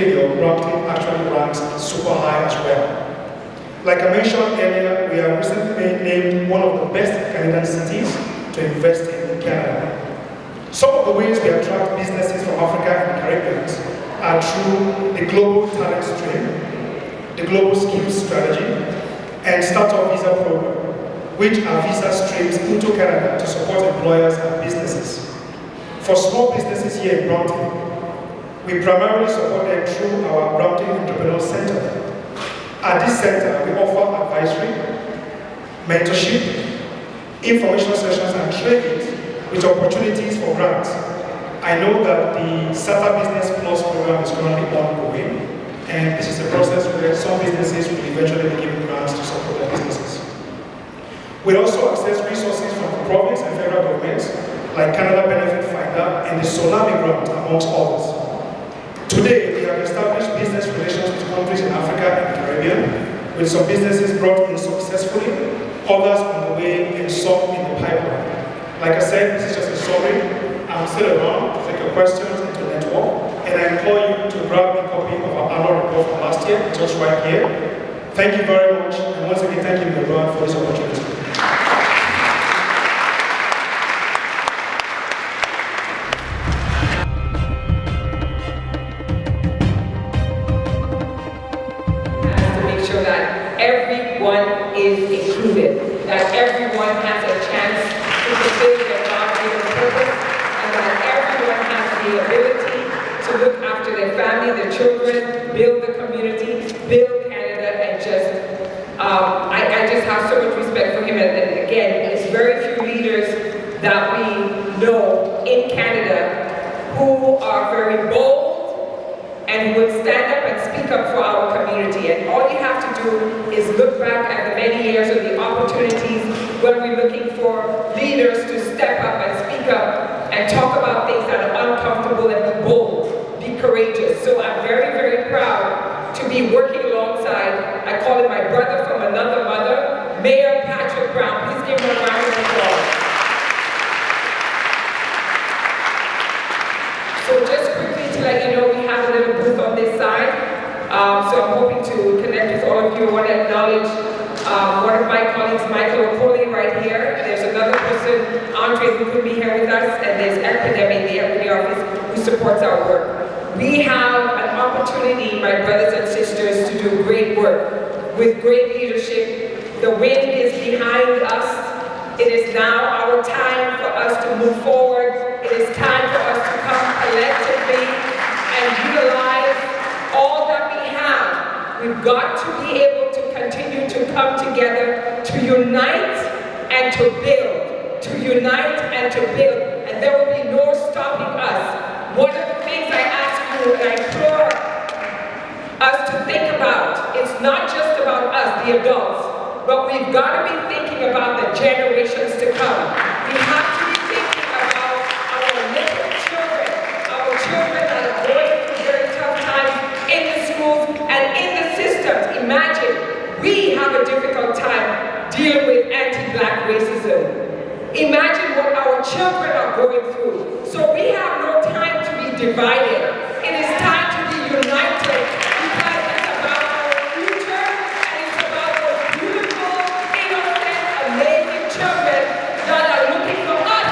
failure, Brampton actually ranks super high as well. Like I mentioned earlier, we have recently been named one of the best Canadian cities to invest in Canada. Some of the ways we attract businesses from Africa and the Caribbean are through the Global Talent Stream, the Global Skills Strategy, and Startup Visa Program, which are visa streams into Canada to support employers and businesses. For small businesses here in Brampton, we primarily support them through our Brampton Entrepreneur Center. At this center, we offer advisory, mentorship, informational sessions, and trainings with opportunities for grants. I know that the SATA Business Plus program is currently ongoing, and this is a process where some businesses will eventually be given grants to support their businesses. We also access resources from the province and federal governments, like Canada Benefit Finder and the Tsunami Grant, amongst others. Today, we have established business relations with countries in Africa and the Caribbean, with some businesses brought in successfully, others on the way, and some in the pipeline. Like I said, this is just a summary. I'm still around to take your questions and to network, and I implore you to grab a copy of our annual report from last year, just right here. Thank you very much, and once again, thank you, everyone, for this opportunity. Everyone is included, that everyone has a chance to fulfill their God-given purpose, and that everyone has the ability to look after their family, their children, build the community, build Canada, and just, I just have so much respect for him. And again, it's very few leaders that we know in Canada who are very bold and would stand up and speak up for our community. And all you have to do is look back at the many years of the opportunities when we're looking for leaders to step up and speak up and talk about things that are uncomfortable and be bold, be courageous. So I'm very, very proud to be working alongside, I call him my brother from another mother, Mayor Patrick Brown. Please give him a round of applause. So just quickly to let you know, we have a little booth on this side. So I'm hoping to connect with all of you. I want to acknowledge one of my colleagues, Michael Okoli, right here. There's another person, Andre, who could be here with us, and there's Epidemic, the Equity Office, who supports our work. We have an opportunity, my brothers and sisters, to do great work with great leadership. The wind is behind us. It is now our time for us to move forward. It is time for us to come collectively and utilize all that we have. We've got to be able to continue to come together, to unite and to build. To unite and to build. And there will be no stopping us. One of the things I ask you and I implore us to think about, it's not just about us, the adults, but we've got to be thinking about the generations to come. We have to be thinking about our little children, our children that are going through very tough times in the schools and in the systems. Imagine, we have a difficult time dealing with anti-Black racism. Imagine what our children are going through. So we have no time to be divided. It is time to be united because it's about our future and it's about those beautiful, innocent, amazing children that are looking for us,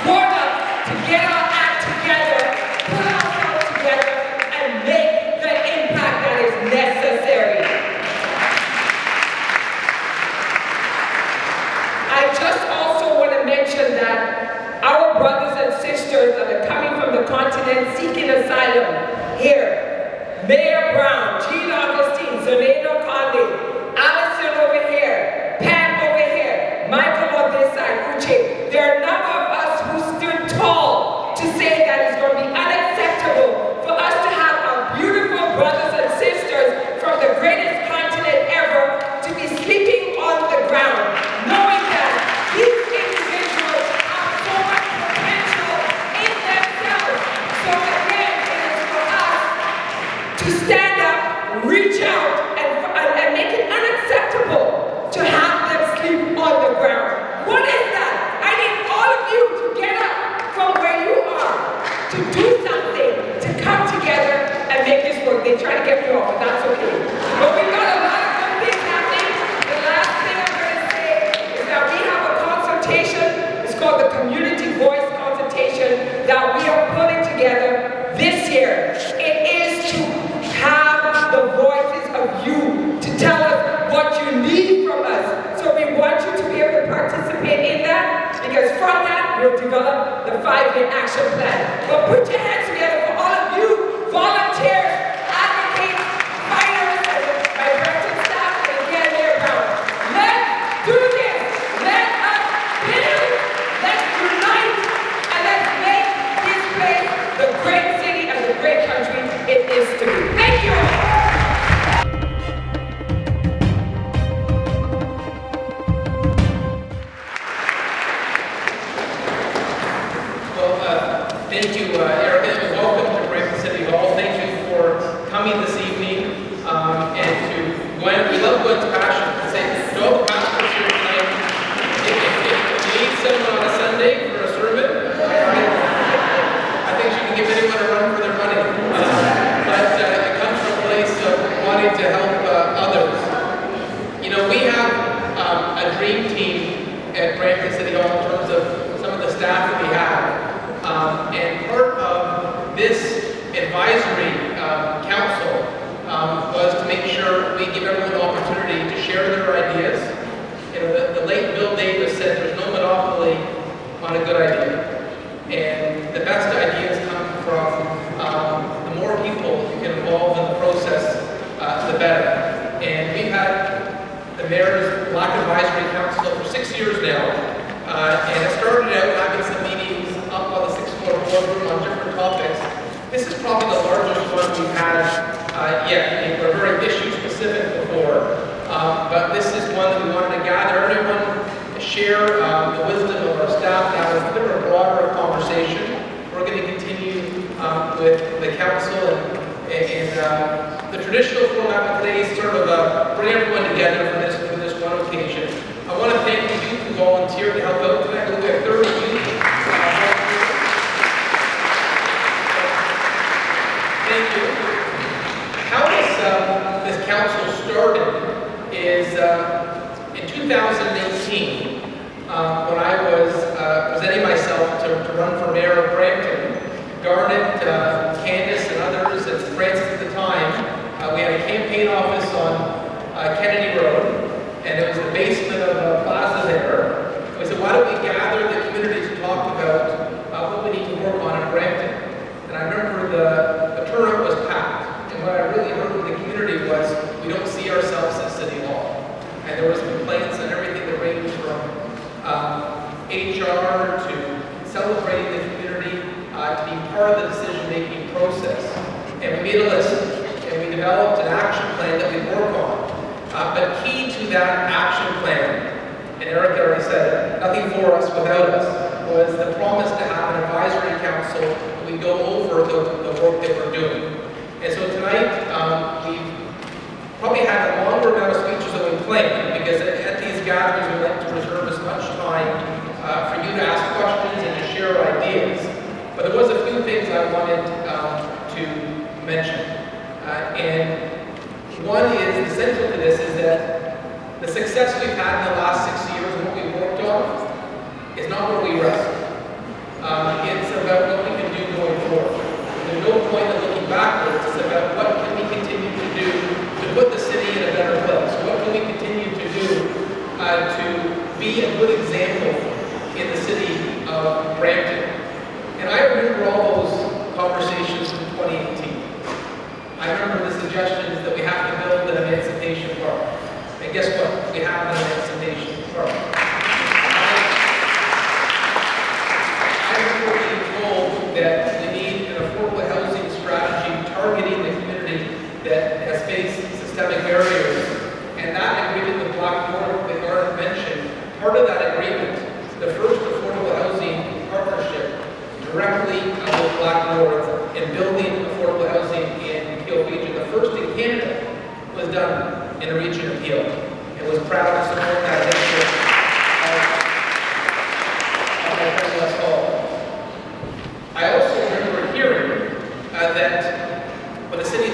grown up, to get our act together, put ourselves together, and make the impact that is necessary. I just also want to mention that our brothers and sisters that are coming from the continent seeking asylum here, Mayor Brown, Jean Augustine, Zeleno Conde, Allison over here, Pam over here, Michael on this side, Uche. There are a number of us who stood tall to say that it's going to be unacceptable for us to have our beautiful brothers and sisters from the greatest continent ever to be sleeping on the ground, knowing that these individuals have so much potential in themselves. So again, it is for us to stand up, reach out, and make it unacceptable to have them sleep on the ground. What is that? I need all of you to get up from where you are, to do something, to come together and make this work. They try to get me off, but that's okay. But we've got a lot of good things happening. The last thing I'm going to say is that we have a consultation. It's called the Community Voice Consultation that we are putting together this year. It is to have the voices of you to tell us what you need from us. So we want you to be able to participate in that, because from that we'll develop the 5-year action plan. But put your hands together for all of you volunteers, advocates, fighters, and my Brampton staff, and again here around. Let's do this. Let us build. Let's unite, and let's make this place the great city and the great country it is to be. Thank you. Thank you, Erica, and welcome to Brampton City Hall. Thank you for coming this evening, and to Gwen. We love Gwen's passion. To all the pastors here tonight, if you need someone on a Sunday for a sermon, I think she can give anyone a run for their money. But it comes from a place of wanting to help others. You know, we have a dream team at Brampton City Hall in terms of some of the staff that we have. And part of this advisory council was to make sure we give everyone an opportunity to share their ideas. You know, the late Bill Davis said there's no monopoly on a good idea. And the best ideas come from the more people you can involve in the process, the better. And we've had the Mayor's Black Advisory Council for 6 years now. And it started out having some meetings up on the 6th floor boardroom on different topics. This is probably the largest one we've had yet. I mean, we're very issue specific before, but this is one that we wanted to gather everyone, share the wisdom of our staff, have a bit of a broader conversation. We're going to continue with the council and the traditional format of today is sort of bring everyone together for this one occasion. I want to thank the youth who volunteered to help out tonight. We have 30 youth. Thank you. How this council started is in 2018, when I was presenting myself to run for mayor of Brampton. Garnet, Candace, and others, and Francis at the time, we had a campaign office on Kennedy Road. And it was the basement of a plaza there. And we said, why don't we gather the community to talk about what we need to work on in Brampton? And I remember the turnout was packed. And what I really heard from the community was, we don't see ourselves at City Hall. And there was complaints and everything that ranged from HR to celebrating the community to being part of the decision-making process. And we made a list, and we developed an action plan that we work on. But key to that action plan, and Eric already said it, nothing for us without us, was the promise to have an advisory council where we go over the work that we're doing. And so tonight, we've probably had a longer amount of speeches than we planned, because at these gatherings we like to reserve as much time for you to ask questions and to share ideas. But there was a few things I wanted to mention. And one is, essential to this, is that the success we've had in the last 6 years and what we've worked on is not where we rest. It's about what we can do going forward. There's no point in looking backwards. It's about what can we continue to do to put the city in a better place. What can we continue to do to be a good example in the city of Brampton. And I remember all those conversations in 2018. I remember the suggestions that we have to build an emancipation park. And guess what? We have an emancipation park. I remember being told that we need an affordable housing strategy targeting the community that has faced systemic barriers. And that agreement with Black North that Garnet mentioned, part of that agreement, the first affordable housing partnership directly with Black North in building affordable housing in Peel region. The first in Canada was done in the region of Peel. It was proud to support that initiative of my friend West Hall. I also remember hearing that when the city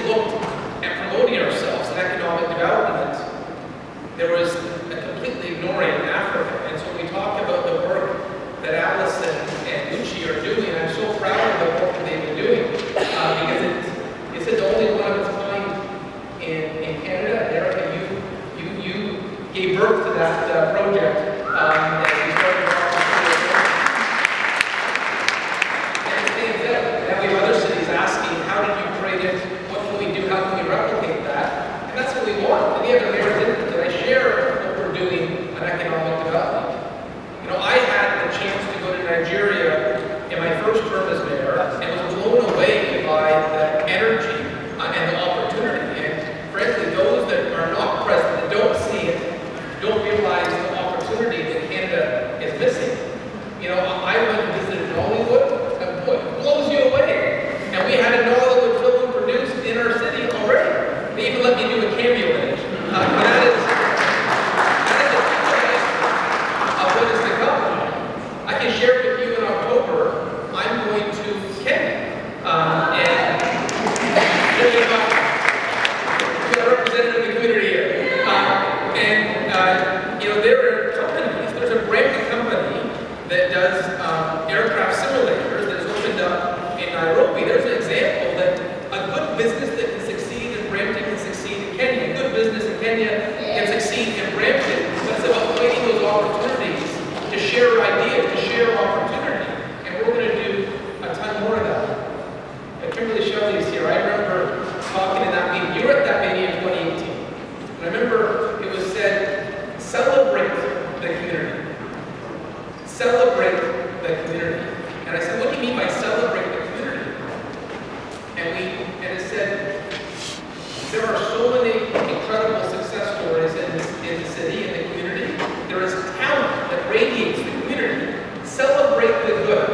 Shirley is here. I remember talking in that meeting. You were at that meeting in 2018. And I remember it was said, celebrate the community. Celebrate the community. And I said, what do you mean by celebrate the community? And it said, there are so many incredible success stories in the city, in the community. There is talent that radiates the community. Celebrate the good.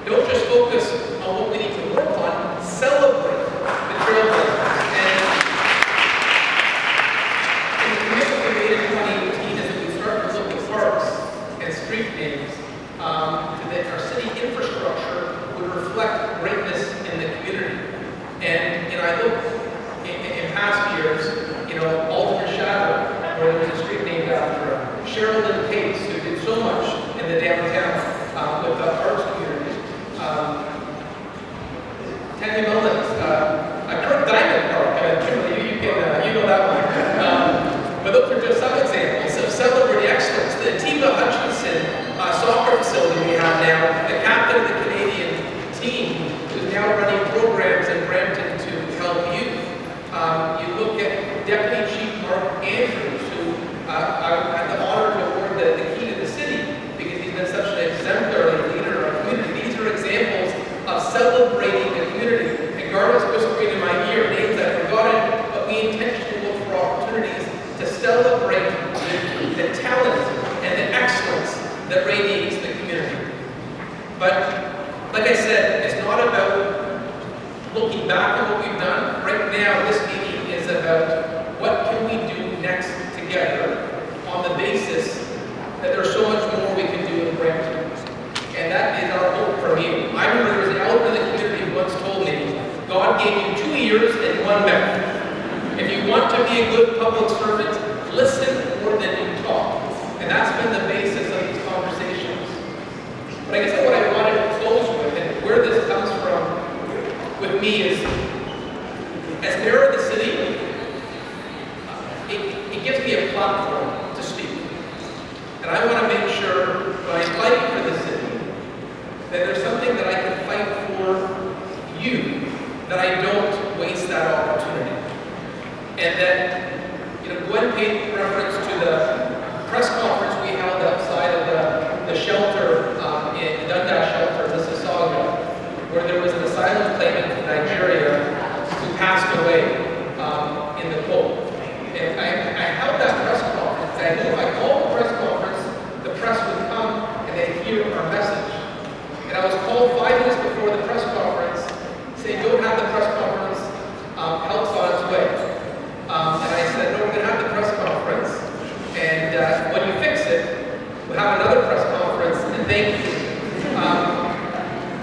Don't just focus on what we need to work on. Celebrate the trailblazers. And the commitment we made in 2018 is that we start to look at parks and street names, so that our city infrastructure would reflect greatness in the community. And I look in past years, Alderman Shadow, where there's a street named after her. Cheryl Lynn Pace, who did so much in the downtown with the arts community. Tammy Mullins, Kirk Diamond Park, Kimberly, you know that one. But those are just some examples of celebrating excellence. The Tiva Hutchinson soccer facility we have now, the captain of the Canadian team, who's now running programs in Brampton to help youth. You look at Deputy Chief Mark Andrews, who I had the honor to award the key to the city because he's been such an exemplary leader of our community. These are examples of celebrating the community. And Garland's whispering in my ear names I've forgotten, but we intentionally look for opportunities to celebrate the talent and the excellence that radiates the community. But like I said, it's not about looking back at what we've done. Right now, this meeting is about what can we do next together on the basis that there's so much more we can do in Brampton. And that is our hope from you. I remember there was an elder in the community who once told me, God gave you 2 ears and 1 mouth. If you want to be a good public servant, listen more than you talk. And that's been the basis of these conversations. But I guess what I wanted to close with, and where this comes from with me, is as mayor of the city, it gives me a platform to speak. And I want to make sure when I'm fighting for the city, that there's something that I can fight for you, that I don't waste that opportunity. And that, Gwen paid reference to the press conference we held outside of the shelter, in the Dundas shelter, Mississauga, where there was an asylum claimant from Nigeria who passed away in the cold. And I held that press conference. I knew if I called the press conference, the press would come and they'd hear our message. And I was called 5 minutes before the press conference, saying, don't have the press conference, help's on its way. And I said, no, we're going to have the press conference. And when you fix it, we'll have another press conference, and thank you.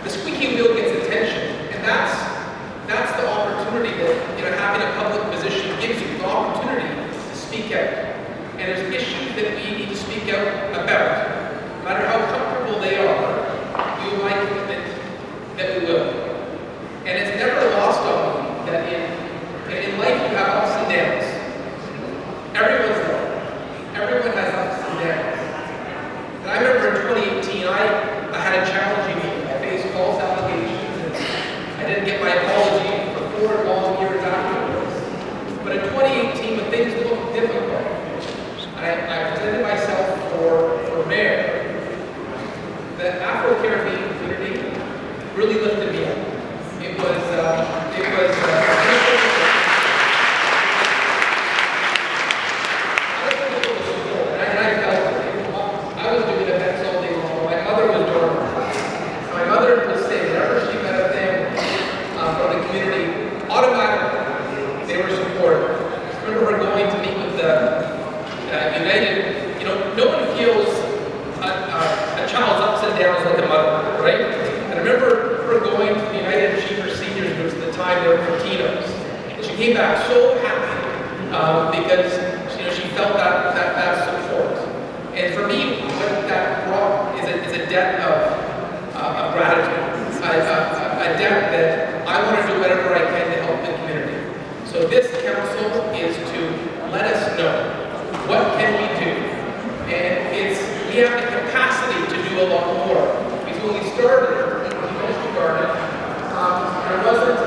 The squeaky wheel gets attention, and that's the opportunity that having a public position gives you, the opportunity to speak out. And there's issues that we need to speak out about. No matter how comfortable they are, you and I commit that we will. And it's never lost on me that in life you have ups and downs. Everyone's there. Everyone has ups and downs. And I remember in 2018, I had a challenging meeting. I faced false allegations, and I didn't get my apology for 4 long years afterwards. But in 2018, when things looked difficult, I presented myself for mayor. The Afro-Caribbean community really lifted me up. It was I was doing events all day long. My mother was doing it. My mother was saying whenever she met a family from the community, automatically they were supportive. I remember her going to meet with the United. No one feels a child's ups and downs like a mother, right? And I remember her going to the United Achievers Seniors Groups at the time they were for Tito's. And she came back so happy because she felt that support. And for me, what that brought is a debt of gratitude, a debt that I want to do whatever I can to help the community. So this council is to let us know what can we do. And we have the capacity to do a lot more. Because when we started, when we finished the garden, there wasn't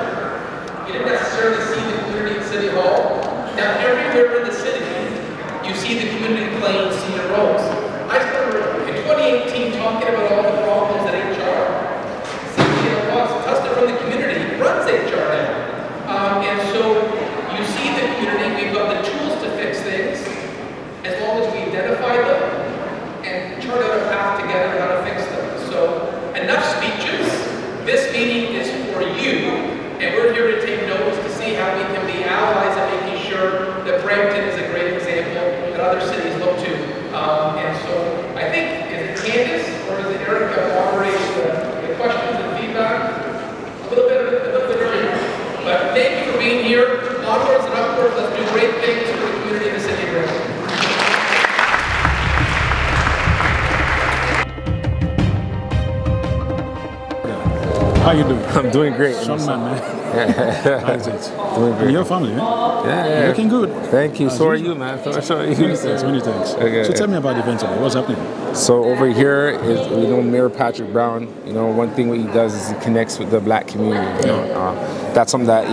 everywhere in the city, you see the community playing senior roles. I started in 2018 talking about all the problems at HR. Cynthia Costa from the community runs HR now. And so you see the community, we've got the tools to fix things, as long as we identify them and chart out a path together how to fix them. So enough speeches. This meeting is for you, and we're here to take notes to see how we can be allies in making sure that Brampton is a great example that other cities look to. And so I think, is it Candace or is it Erica moderating the questions and feedback? A little bit of everything. But thank you for being here. Onwards and upwards, let's do great things for the community of the city of Brampton. How you doing? I'm doing great. Strong man, man. How is it? Doing great. And your family, man? Yeah. You're looking good. Thank you. As So are usual. you, man. So are you. Many thanks, many thanks. Okay. So tell me about the event today. What's happening? So over here is, Mayor Patrick Brown. One thing what he does is he connects with the black community. That's something that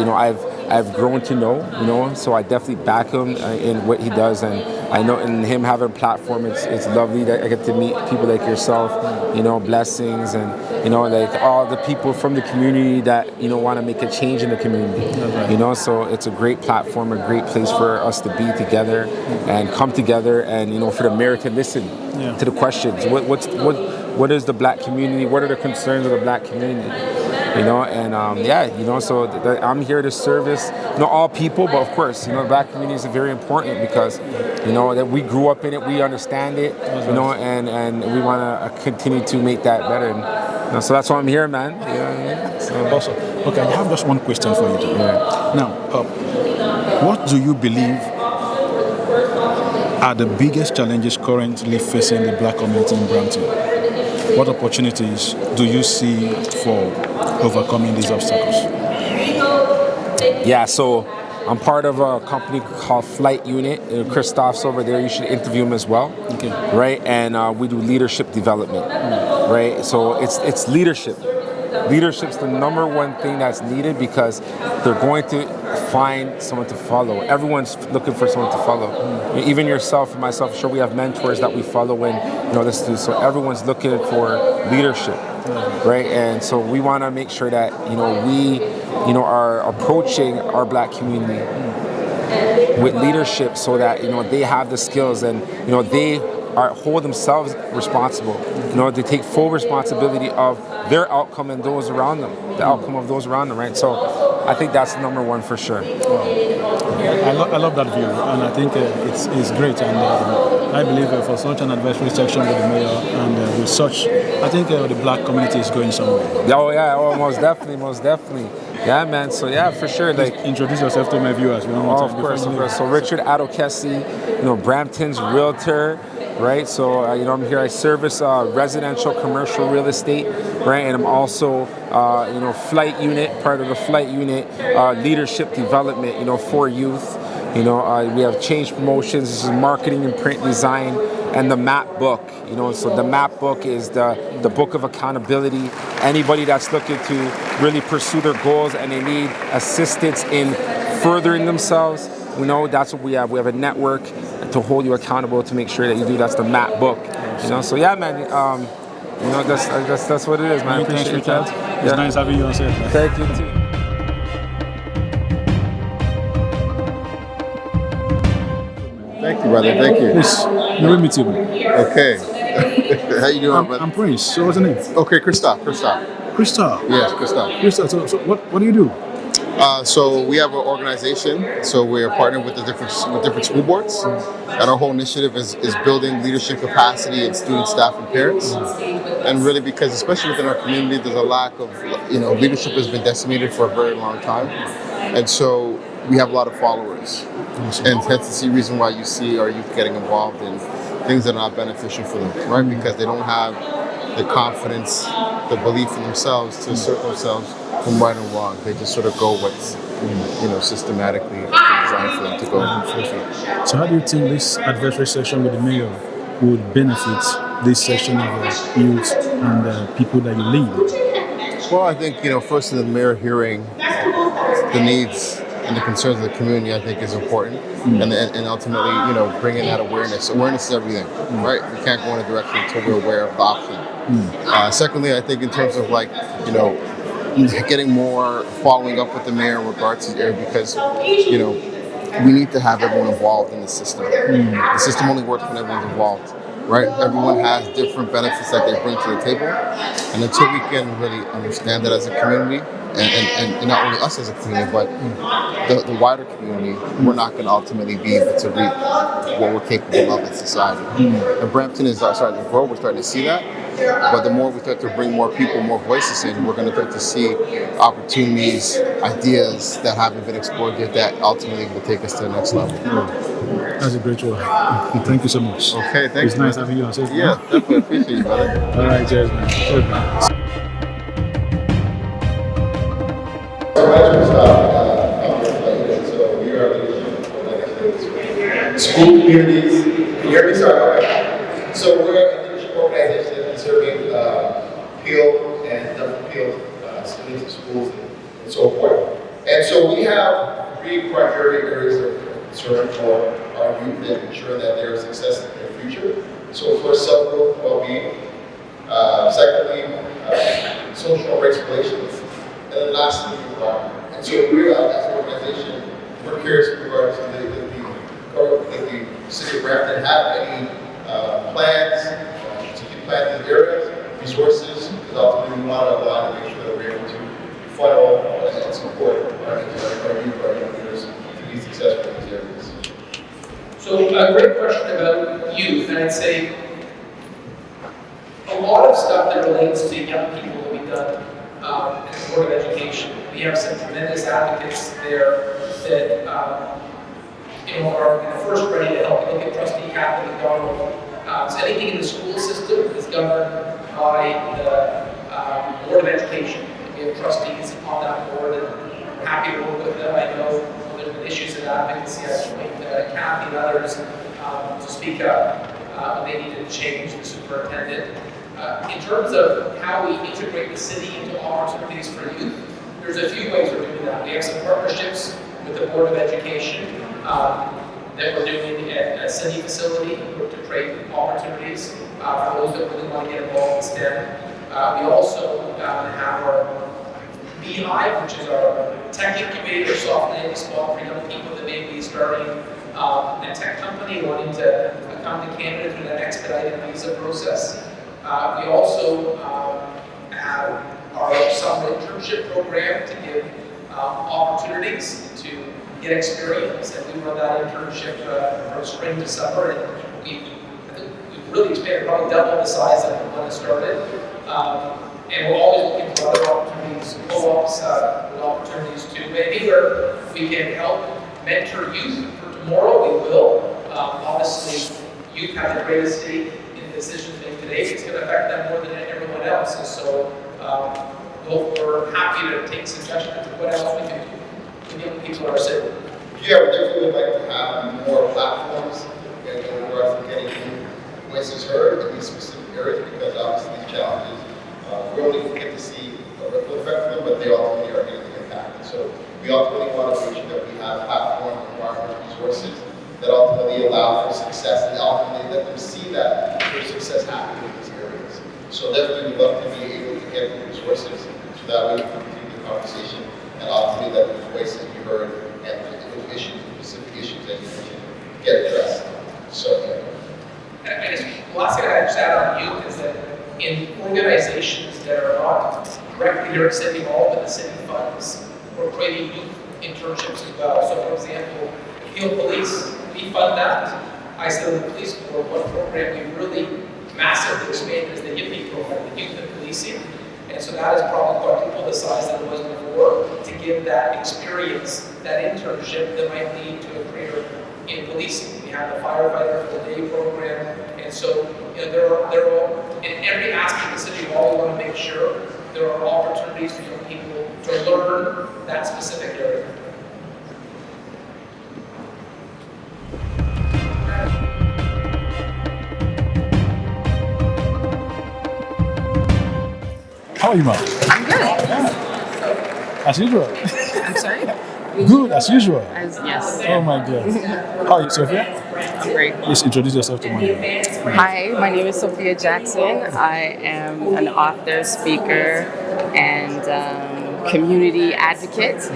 I've grown to know. So I definitely back him in what he does, and I know in him having a platform, it's lovely that I get to meet people like yourself. Blessings, and like all the people from the community that want to make a change in the community. So it's a great platform, a great place for us to be together and come together, and for the mayor to listen to the questions. What is the black community? What are the concerns of the black community? So I'm here to service all people, but of course, the black community is very important because that we grew up in it, we understand it, and we want to continue to make that better. And so that's why I'm here, man. Awesome. Okay, I have just one question for you today. Now, what do you believe are the biggest challenges currently facing the black community in Brampton? What opportunities do you see for overcoming these obstacles? Yeah, so I'm part of a company called Flight Unit. Christoph's over there. You should interview him as well. Okay. Right, and we do leadership development. Right, so it's leadership. Leadership's the number one thing that's needed because they're going to find someone to follow. Everyone's looking for someone to follow. Even yourself and myself, sure we have mentors that we follow and this too. So everyone's looking for leadership, right? And so we want to make sure that we are approaching our black community with leadership so that they have the skills and they hold themselves responsible. They take full responsibility of their outcome and those around them, the outcome of those around them, right? So I think that's number one for sure. I love that view, and I think it's great. And I believe for such an advisory section with the mayor and with such, I think the black community is going somewhere. Most definitely. Yeah, man. So yeah, for sure. Like, introduce yourself to my viewers. Of course. So Richard Adokesi, Brampton's realtor. Right, so I'm here. I service residential, commercial real estate, right, and I'm also Flight Unit, part of the Flight Unit leadership development, for youth. We have change promotions. This is marketing and print design, and the map book. So the map book is the book of accountability. Anybody that's looking to really pursue their goals and they need assistance in furthering themselves, that's what we have. We have a network to hold you accountable to make sure that you do. That's the map book. So yeah, man. That's what it is, man. I appreciate that. It's nice having you on set. Thank you too. Thank you, brother. Thank you. Please, you with me too, man. Okay. How you doing, brother? I'm Prince. So what's the name? Okay, Christoph. Christoph. Yes, Christoph. Christoph. So what do you do? So we have an organization. So we're partnered with different school boards, and our whole initiative is building leadership capacity in students, staff, and parents. And really, because especially within our community, there's a lack of leadership has been decimated for a very long time, and so we have a lot of followers, and that's the reason why you see our youth getting involved in things that are not beneficial for them, right? Because they don't have the confidence, the belief in themselves to assert themselves from right and wrong. They just sort of go what's systematically designed for them to go. So how do you think this advisory session with the mayor would benefit this section of youth and people that you lead? Well, I think first the mayor hearing the needs and the concerns of the community, I think, is important, and ultimately, bringing that awareness. Awareness is everything, right? We can't go in a direction until we're aware of the option. Secondly, I think in terms of getting more following up with the mayor in regards to air, because we need to have everyone involved in the system. The system only works when everyone's involved, right? Everyone has different benefits that they bring to the table, and until we can really understand that as a community, and not only us as a community, but the wider community, we're not going to ultimately be able to reap what we're capable of in society. And Brampton is starting to grow. We're starting to see that. But the more we start to bring more people, more voices in, we're going to start to see opportunities, ideas that haven't been explored yet that ultimately will take us to the next level. That's a great one. Thank you so much. Okay, thanks. It's nice having you on. Yeah, definitely appreciate you, brother. All right, cheers, man. Cheers, man. School communities. Can you hear me? Sorry. Okay. So we're a leadership organization serving Peel and Dufferin Peel students in schools and so forth. And so we have 3 primary areas of concern for our youth and ensuring that there is success in their future. So first, self-growth and well-being. Secondly, social and race relations. And then lastly, the environment. And so we as an organization, we're curious in regards to the city of Brampton have any plans, strategic plans in the areas, resources, because ultimately we want to align to make sure that we're able to funnel and support our youth, our young leaders to be successful in these areas. So a great question about youth, and I'd say a lot of stuff that relates to young people will be done in the Board of Education. We have some tremendous advocates there that are first ready to help. Look at Trustee Kathy McDonald. So anything in the school system is governed by the Board of Education. We have trustees on that board, and we're happy to work with them. I know there's been issues of advocacy. I joined Kathy and others to speak up. They need to change the superintendent. In terms of how we integrate the city into opportunities for youth, there's a few ways we're doing that. We have some partnerships with the Board of Education that we're doing at a city facility to create opportunities for those that really want to get involved in STEM. We also have our Beehive, which is our tech incubator, soft landing spot for young people that may be starting a tech company, wanting to come to Canada through that expedited visa process. We also have our summer internship program to give opportunities to get experience, and we run that internship from spring to summer, and we've really expanded, probably double the size of when it started. And we're always looking for other opportunities, co-ops with opportunities too. Anywhere we can help mentor youth for tomorrow, we will. Obviously, youth have the greatest stake in decisions made today. It's going to affect them more than everyone else, and so we're happy to take suggestions to what else we can do to young people in our city. Yeah, we definitely would like to have more platforms in regards to getting voices heard in these specific areas, because obviously these challenges, we only get to see a ripple effect of them, but they ultimately are going to impact. And so we ultimately want to make sure that we have platform environment resources that ultimately allow for success, and ultimately let them see that there's success happening in these areas. So definitely we'd love to be able to get the resources so that way we can continue the conversation and ultimately let the voices be heard and the issues, specific issues that you mentioned, get addressed. So I guess the last thing I just add on youth is that in organizations that are not directly here at City Hall, but the city funds, we're creating youth internships as well. So for example, Peel Police, we fund that. I sit on the police board. One program we really massively expanded is the YIPPY program, the Youth in Policing. And so that is probably quadruple the size that it was before, to give that experience, that internship that might lead to a career in policing. We have the firefighter for the day program, and so there are in every aspect of the city hall, we want to make sure there are opportunities for young people to learn that specific area. How are you, Mom? I'm good. Yeah. As usual. sorry? Good, as usual. Yes. Oh my God. How are you, Sophia? I'm great. Please introduce yourself to me. Hi, my name is Sophia Jackson. I am an author, speaker, and community advocate.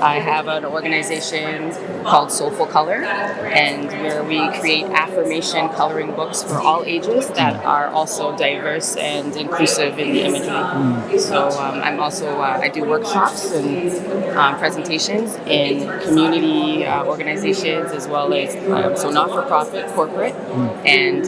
I have an organization called Soulful Color, and where we create affirmation coloring books for all ages that are also diverse and inclusive in the imagery. So I'm also I do workshops and presentations in community organizations as well as so not-for-profit, corporate, and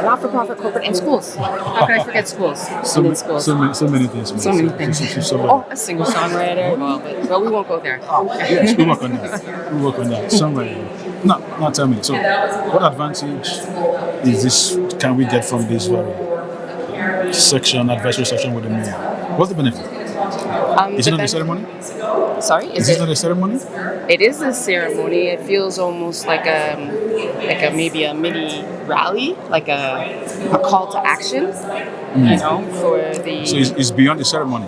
not-for-profit, corporate, and schools. How can I forget schools? So many things. So many things. Oh, a single songwriter. Well, we won't go there. Yes, we'll work on that. Songwriting. Now tell me. So, what advantage is this? Can we get from this very advisory section with the mayor? What's the benefit? Is it not a ceremony? Sorry, is it not a ceremony? It is a ceremony. It feels almost like a maybe a mini rally, like a call to action. You know, for the. So it's beyond the ceremony.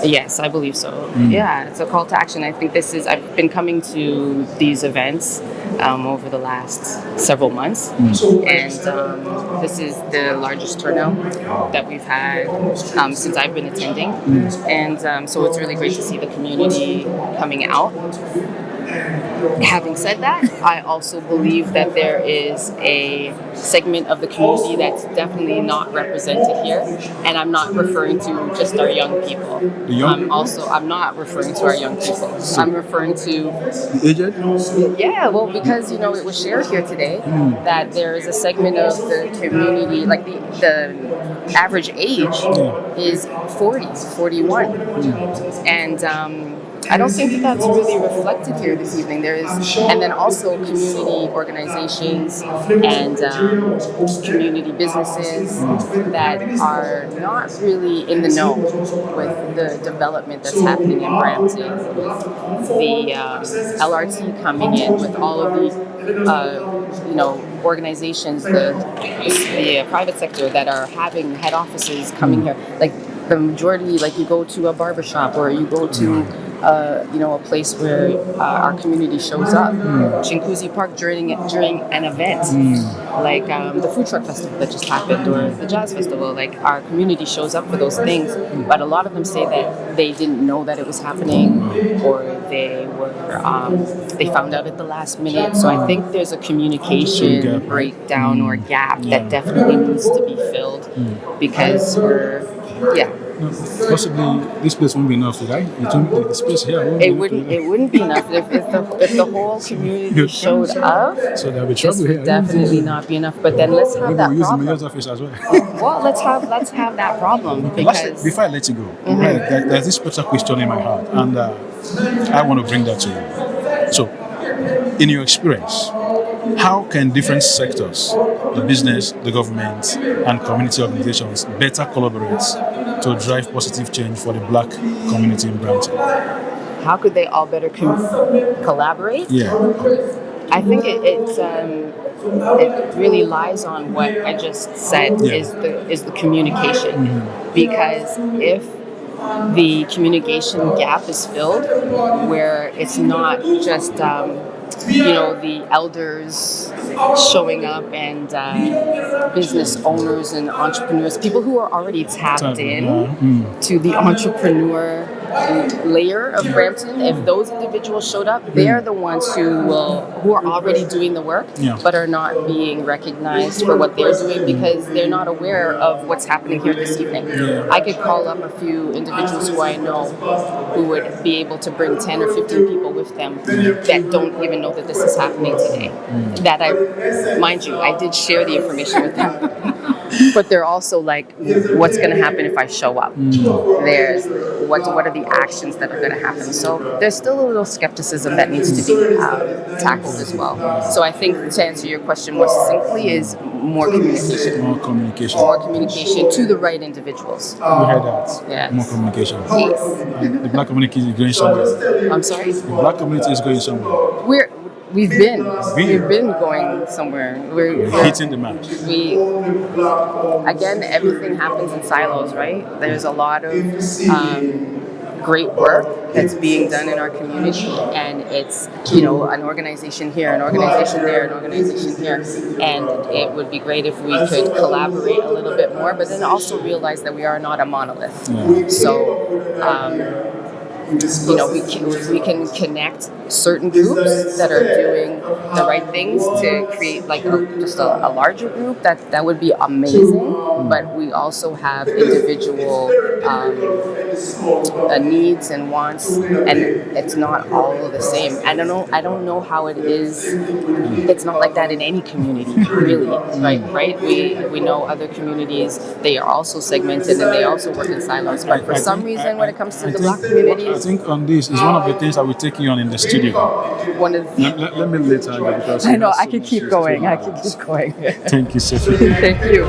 Yes, I believe so. Yeah, it's a call to action. I think I've been coming to these events over the last several months, and this is the largest turnout that we've had since I've been attending, and so it's really great to see the community coming out. Having said that, I also believe that there is a segment of the community that's definitely not represented here, and I'm not referring to just our young people. I'm not referring to our young people. I'm referring to aged. Yeah, well, because it was shared here today that there is a segment of the community, like the average age is 40, 41, and I don't think that that's really reflected here this evening. And then also community organizations and community businesses that are not really in the know with the development that's happening in Brampton, with the LRT coming in, with all of the organizations, the private sector that are having head offices coming here. Like the majority, like you go to a barbershop or you go to a place where our community shows up. Chinguzi Park during an event like the food truck festival that just happened or the jazz festival. Like our community shows up for those things, but a lot of them say that they didn't know that it was happening, or they found out at the last minute. So I think there's a communication breakdown or gap that definitely needs to be filled because possibly this place won't be enough, right? The space here it wouldn't be enough if the whole community showed up. So there'll be trouble this here. Would definitely not be enough. But then let's have that use problem. the mayor's office as well. Well, let's have that problem because before I let you go, right, there's this special question in my heart, and I want to bring that to you. So, in your experience, how can different sectors, the business, the government, and community organizations better collaborate to drive positive change for the Black community in Brampton? How could they all better collaborate? Yeah. I think it really lies on what I just said is the communication. Because if the communication gap is filled, where it's not just the elders showing up and business owners and entrepreneurs, people who are already tapped in to the entrepreneur layer of Brampton. If those individuals showed up, they're the ones who are already doing the work, but are not being recognized for what they're doing because they're not aware of what's happening here this evening. I could call up a few individuals who I know who would be able to bring 10 or 15 people with them that don't even know that this is happening today. That mind you, I did share the information with them. But they're also like, what's going to happen if I show up? There's what are the actions that are going to happen? So there's still a little skepticism that needs to be tackled as well. So I think to answer your question more succinctly is more communication. More communication. More communication to the right individuals. We heard that. Yes. More communication. Yes. The Black community is going somewhere. I'm sorry? The Black community is going somewhere. We've been going somewhere. We're hitting the match. Again, everything happens in silos, right? There's a lot of great work that's being done in our community, and it's, you know, an organization here, an organization there, an organization here, and it would be great if we could collaborate a little bit more, but then also realize that we are not a monolith. So, you know, if we can connect certain groups that are doing the right things to create like just a larger group, that would be amazing. But we also have individual needs and wants, and it's not all the same. I don't know how it is. It's not like that in any community, really. Right? We know other communities, they are also segmented and they also work in silos. But for some reason, when it comes to the Black community, I think on this is one of the things that we're taking on in the studio. One of Let me later because I know I can keep going. I can keep going. Thank you, Sophie. Thank you.